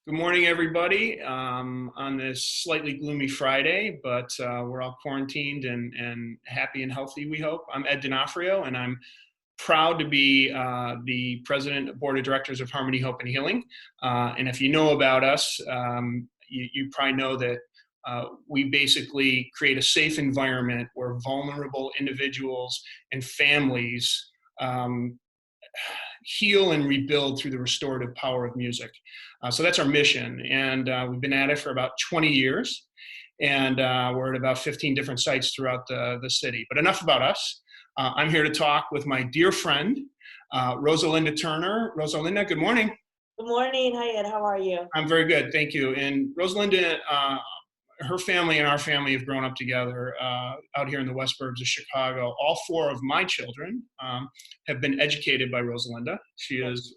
Good morning, everybody, on this slightly gloomy Friday, but we're all quarantined and happy and healthy, we hope. I'm Ed D'Onofrio, and I'm proud to be the president of board of directors of Harmony, Hope, and Healing. And if you know about us, you probably know that we basically create a safe environment where vulnerable individuals and families heal and rebuild through the restorative power of music. So that's our mission. And we've been at it for about 20 years. And we're at about 15 different sites throughout the city. But enough about us. I'm here to talk with my dear friend, Rosalinda Turner. Rosalinda, good morning. Good morning. Hi, Ed. How are you? I'm very good. Thank you. And Rosalinda, her family and our family have grown up together out here in the west burbs of Chicago. All four of my children have been educated by Rosalinda. She is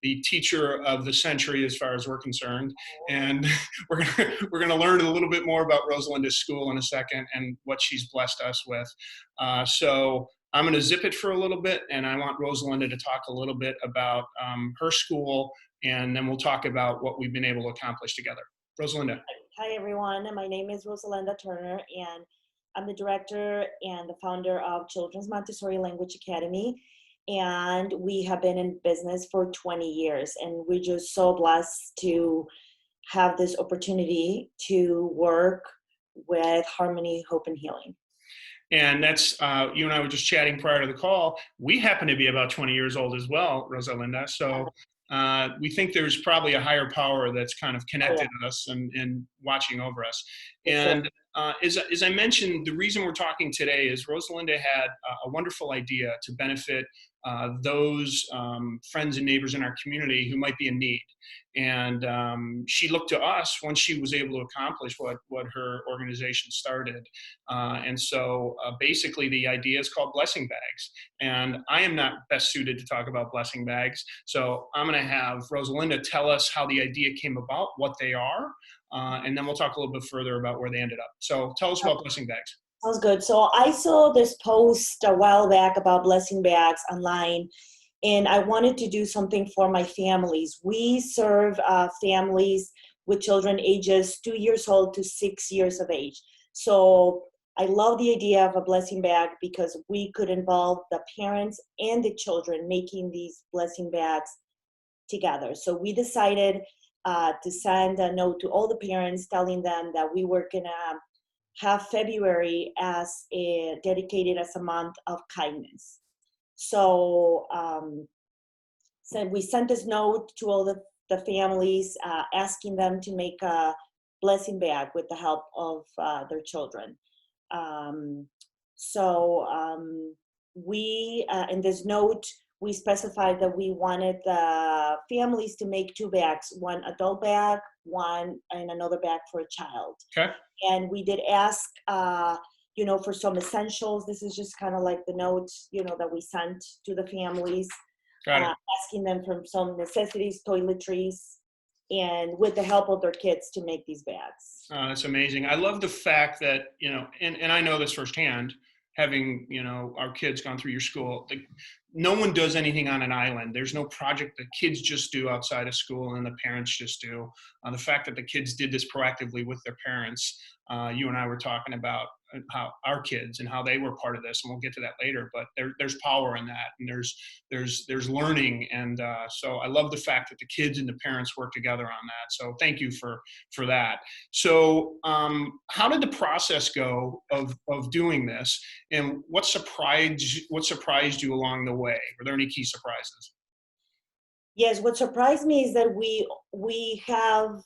the teacher of the century as far as we're concerned. And we're gonna learn a little bit more about Rosalinda's school in a second and what she's blessed us with. So I'm gonna zip it for a little bit, and I want Rosalinda to talk a little bit about her school, and then we'll talk about what we've been able to accomplish together. Rosalinda. Hi, everyone. My name is Rosalinda Turner, and I'm the director and the founder of Children's Montessori Language Academy. And we have been in business for 20 years, and we're just so blessed to have this opportunity to work with Harmony, Hope, and Healing. And that's, you and I were just chatting prior to the call. We happen to be about 20 years old as well, Rosalinda. So we think there's probably a higher power that's kind of connected us and watching over us. And as I mentioned, the reason we're talking today is Rosalinda had a wonderful idea to benefit those friends and neighbors in our community who might be in need. And she looked to us when she was able to accomplish what her organization started. And so basically the idea is called blessing bags. And I am not best suited to talk about blessing bags. So I'm going to have Rosalinda tell us how the idea came about, what they are, and then we'll talk a little bit further about where they ended up. So tell us about blessing bags. Sounds good. So I saw this post a while back about blessing bags online, and I wanted to do something for my families. We serve families with children ages 2 years old to 6 years of age. So I love the idea of a blessing bag because we could involve the parents and the children making these blessing bags together. So we decided to send a note to all the parents telling them that we were going to have February as dedicated as a month of kindness. So, we sent this note to all the families asking them to make a blessing bag with the help of their children. We in this note, we specified that we wanted the families to make two bags, one adult bag, one and another bag for a child. Okay. And we did ask, for some essentials. This is just kind of like the notes, that we sent to the families, asking them for some necessities, toiletries, and with the help of their kids to make these bags. That's amazing. I love the fact that, and I know this firsthand, having, our kids gone through your school, no one does anything on an island. There's no project that kids just do outside of school and the parents just do. The fact that the kids did this proactively with their parents, you and I were talking about how our kids and how they were part of this, and we'll get to that later, but there's power in that, and there's learning. And so I love the fact that the kids and the parents work together on that. So thank you for that. So how did the process go of doing this, and what surprised you along the way? Were there any key surprises? Yes, what surprised me is that we have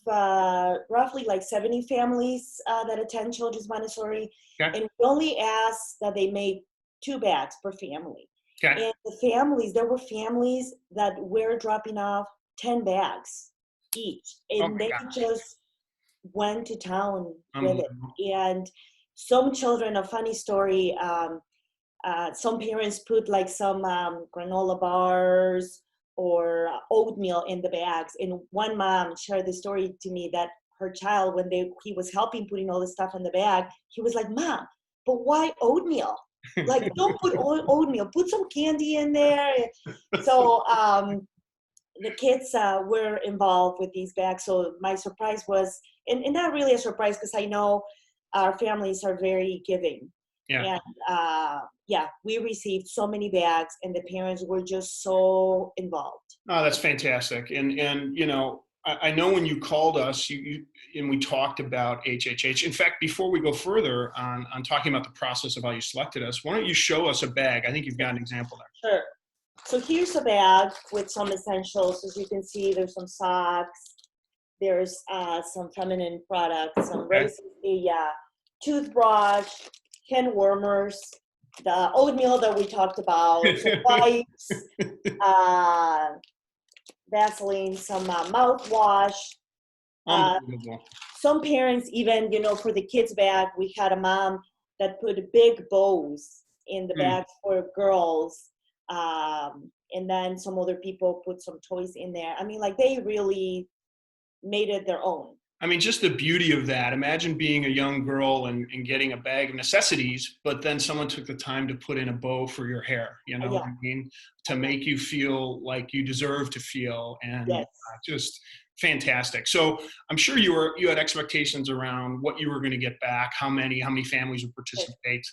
roughly like 70 families that attend Children's Montessori, and we only ask that they make two bags per family. And there were families that were dropping off 10 bags each, and they just went to town with it. And some children, a funny story, some parents put like some granola bars or oatmeal in the bags. And one mom shared the story to me that her child, when he was helping putting all the stuff in the bag, he was like, "Mom, but why oatmeal? Like, don't put oatmeal, put some candy in there." So the kids were involved with these bags. So my surprise was, and not really a surprise because I know our families are very giving. Yeah. And yeah, we received so many bags and the parents were just so involved. Oh, that's fantastic. And you know, I know when you called us, and we talked about HHH. In fact, before we go further on talking about the process of how you selected us, why don't you show us a bag? I think you've got an example there. Sure. So here's a bag with some essentials. As you can see, there's some socks, there's some feminine products, some Okay. a toothbrush, hand warmers, the oatmeal that we talked about, some wipes, Vaseline, some mouthwash. Unbelievable. Some parents even, you know, for the kids' bag, we had a mom that put big bows in the bag for girls. And then some other people put some toys in there. I mean, like they really made it their own. I mean, just the beauty of that. Imagine being a young girl and getting a bag of necessities, but then someone took the time to put in a bow for your hair, you know what I mean? To make you feel like you deserve to feel, and just fantastic. So I'm sure you had expectations around what you were going to get back, how many families would participate.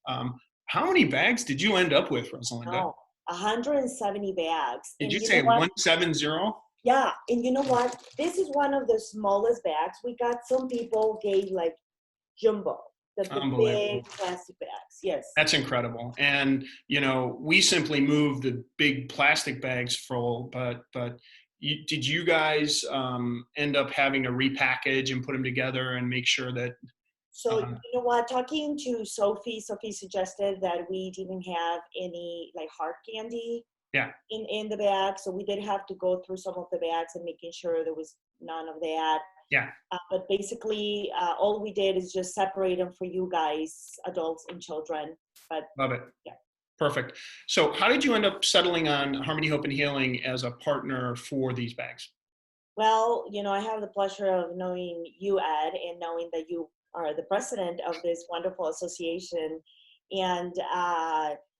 How many bags did you end up with, Rosalinda? Oh, 170 bags. Did you say 170? Yeah, and you know what? This is one of the smallest bags. We got some people gave like jumbo, the big plastic bags. Yes. That's incredible. And, you know, we simply moved the big plastic bags full, but did you guys end up having to repackage and put them together and make sure that? So, you know what, talking to Sophie suggested that we didn't have any like hard candy in the bag. So we did have to go through some of the bags and making sure there was none of that. Yeah. But basically, all we did is just separate them for you guys, adults and children. But love it. Yeah. Perfect. So how did you end up settling on Harmony, Hope, and Healing as a partner for these bags? Well, you know, I have the pleasure of knowing you, Ed, and knowing that you are the president of this wonderful association. And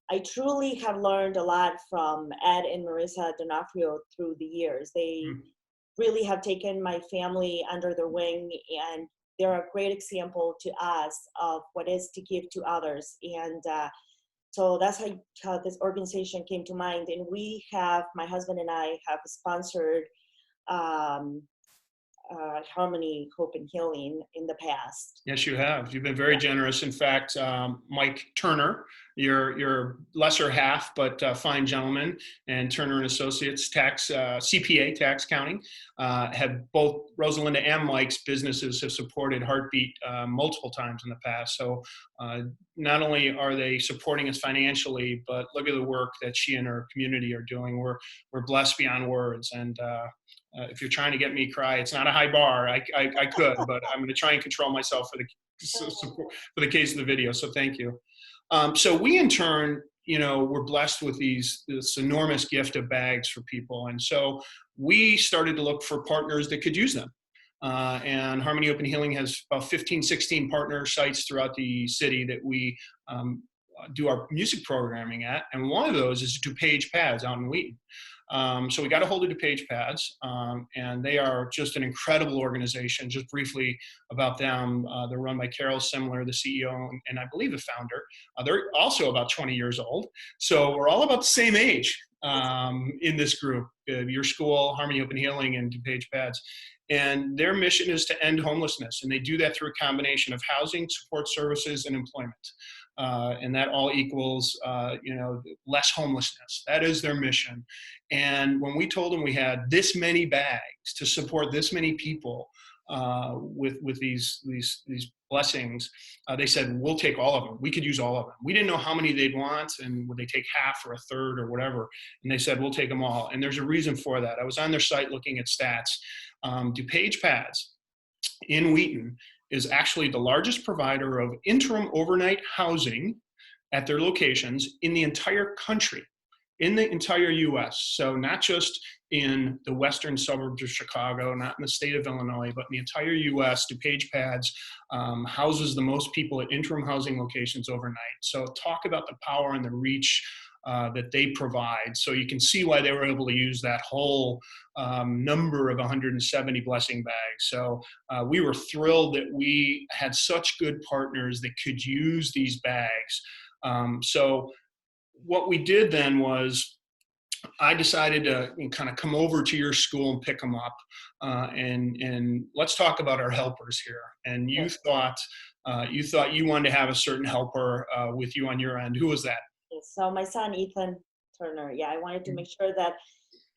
I truly have learned a lot from Ed and Marissa D'Onofrio through the years. They really have taken my family under their wing, and they're a great example to us of what is to give to others. And so that's how this organization came to mind. And my husband and I have sponsored Harmony, Hope, and Healing in the past. Yes, you have. You've been very generous. In fact, Mike Turner, your lesser half, but fine gentleman, and Turner and Associates CPA tax accounting, have both Rosalinda and Mike's businesses have supported Heartbeat multiple times in the past. So not only are they supporting us financially, but look at the work that she and her community are doing. We're blessed beyond words. And if you're trying to get me to cry, it's not a high bar. I could, but I'm going to try and control myself for the case of the video. So thank you. So we in turn, you know, we're blessed with this enormous gift of bags for people. And so we started to look for partners that could use them. And Harmony Open Healing has about 15, 16 partner sites throughout the city that we do our music programming at. And one of those is DuPage Pads out in Wheaton. So we got a hold of DuPage Pads, and they are just an incredible organization. Just briefly about them, they're run by Carol Simler, the CEO, and I believe the founder. They're also about 20 years old. So we're all about the same age in this group, your school, Harmony Open Healing, and DuPage Pads. And their mission is to end homelessness, and they do that through a combination of housing, support services, and employment. And that all equals, less homelessness. That is their mission. And when we told them we had this many bags to support this many people with these blessings, they said, we'll take all of them. We could use all of them. We didn't know how many they'd want, and would they take half or a third or whatever. And they said, we'll take them all. And there's a reason for that. I was on their site looking at stats. DuPage Pads in Wheaton is actually the largest provider of interim overnight housing at their locations in the entire country, in the entire U.S. So not just in the western suburbs of Chicago, not in the state of Illinois, but in the entire U.S. DuPage Pads houses the most people at interim housing locations overnight. So talk about the power and the reach that they provide. So you can see why they were able to use that whole number of 170 blessing bags. So we were thrilled that we had such good partners that could use these bags. So what we did then was I decided to kind of come over to your school and pick them up, and let's talk about our helpers here. And you thought you wanted to have a certain helper with you on your end. Who was that? So my son, Ethan Turner. Yeah, I wanted to make sure that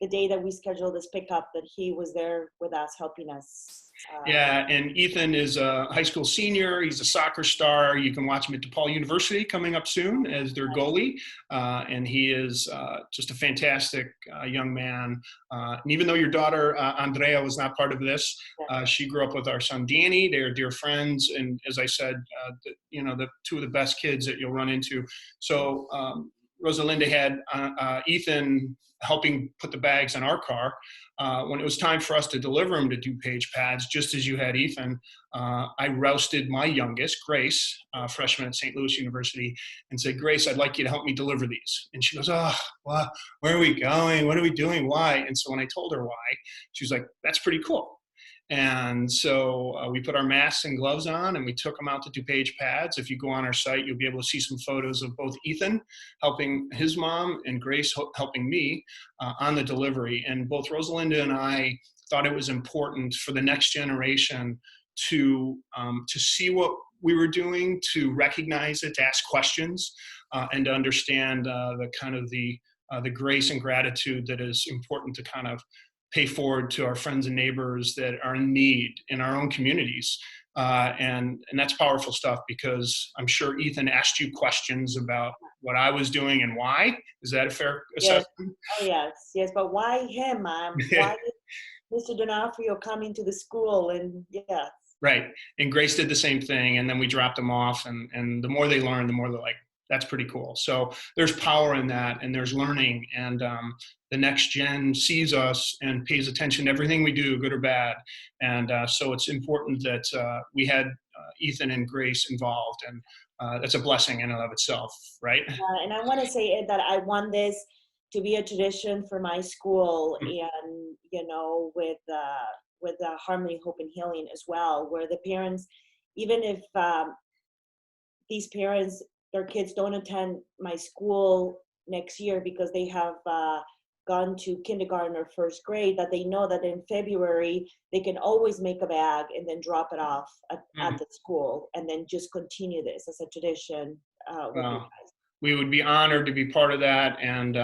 the day that we scheduled this pickup, that he was there with us, helping us. Yeah, and Ethan is a high school senior. He's a soccer star. You can watch him at DePaul University coming up soon as their goalie. And he is just a fantastic young man. And even though your daughter, Andrea, was not part of this, she grew up with our son, Danny. They're dear friends. And as I said, the two of the best kids that you'll run into. So Rosalinda had Ethan helping put the bags in our car. When it was time for us to deliver them to DuPage Pads, just as you had Ethan, I rousted my youngest, Grace, freshman at St. Louis University, and said, Grace, I'd like you to help me deliver these. And she goes, oh, well, where are we going? What are we doing? Why? And so when I told her why, she was like, that's pretty cool. And so we put our masks and gloves on and we took them out to DuPage Pads. If you go on our site, you'll be able to see some photos of both Ethan helping his mom and Grace helping me on the delivery. And both Rosalinda and I thought it was important for the next generation to see what we were doing, to recognize it, to ask questions, and to understand the kind of the grace and gratitude that is important to kind of pay forward to our friends and neighbors that are in need in our own communities. And that's powerful stuff, because I'm sure Ethan asked you questions about what I was doing and why. Is that a fair assessment? Yes. Oh, yes. But why him, Mom? Why did Mr. D'Onofrio come into the school? And yeah. Right. And Grace did the same thing. And then we dropped them off. And the more they learn, the more they're like, that's pretty cool. So there's power in that, and there's learning. And the next gen sees us and pays attention to everything we do, good or bad. And so it's important that we had Ethan and Grace involved, and that's a blessing in and of itself, right? And I want to say, Ed, that I want this to be a tradition for my school, and with Harmony, Hope, and Healing as well, where the parents, even if these parents, their kids don't attend my school next year because they have gone to kindergarten or first grade, that they know that in February they can always make a bag and then drop it off at the school, and then just continue this as a tradition with you guys. We would be honored to be part of that. And,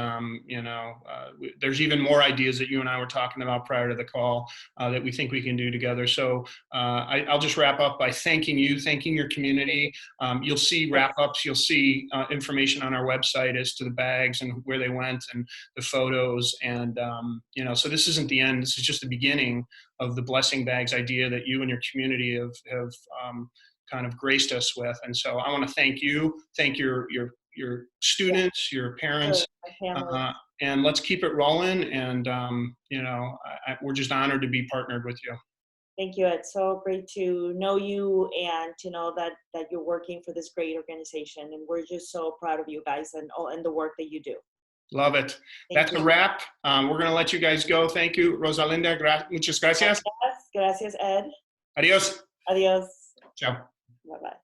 there's even more ideas that you and I were talking about prior to the call that we think we can do together. So I'll just wrap up by thanking you, thanking your community. You'll see wrap-ups. You'll see information on our website as to the bags and where they went and the photos. And, so this isn't the end. This is just the beginning of the blessing bags idea that you and your community have kind of graced us with. And so I want to thank you, thank your students, your parents, and let's keep it rolling. And, we're just honored to be partnered with you. Thank you. It's so great to know you and to know that you're working for this great organization. And we're just so proud of you guys and the work that you do. Love it. That's a wrap. We're going to let you guys go. Thank you, Rosalinda. Muchas gracias. Gracias, Ed. Adios. Adios. Ciao. Bye-bye.